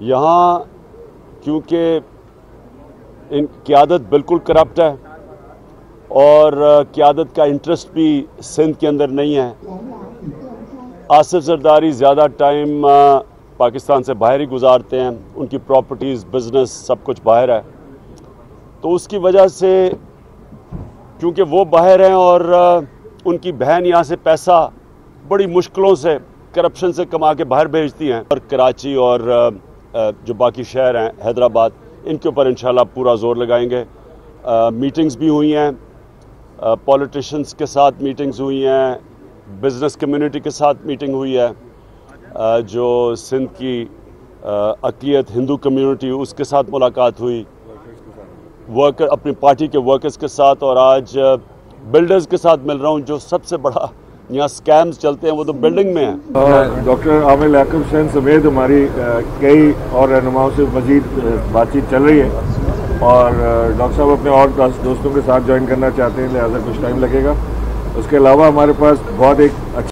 यहाँ क्योंकि इन क़यादत बिल्कुल करप्ट है और क़यादत का इंटरेस्ट भी सिंध के अंदर नहीं है। आसिफ जरदारी ज़्यादा टाइम पाकिस्तान से बाहर ही गुजारते हैं, उनकी प्रॉपर्टीज़, बिज़नेस सब कुछ बाहर है। तो उसकी वजह से क्योंकि वो बाहर हैं और उनकी बहन यहाँ से पैसा बड़ी मुश्किलों से करप्शन से कमा के बाहर भेजती हैं, और कराची और जो बाकी शहर हैं हैदराबाद, इनके ऊपर इंशाल्लाह पूरा जोर लगाएंगे। मीटिंग्स भी हुई हैं, पॉलिटिशियंस के साथ मीटिंग्स हुई हैं, बिज़नेस कम्युनिटी के साथ मीटिंग हुई है, जो सिंध की अक़लियत हिंदू कम्युनिटी उसके साथ मुलाकात हुई, वर्कर अपनी पार्टी के वर्कर्स के साथ, और आज बिल्डर्स के साथ मिल रहा हूँ। जो सबसे बड़ा यहाँ स्कैम्स चलते हैं वो तो बिल्डिंग में है। डॉक्टर आमिर लियाकत हुसैन समेत हमारी कई और रहनुमाओं से मजीद बातचीत चल रही है, और डॉक्टर साहब अपने और दोस्तों के साथ ज्वाइन करना चाहते हैं, लिहाजा कुछ टाइम लगेगा। उसके अलावा हमारे पास बहुत एक अच्छी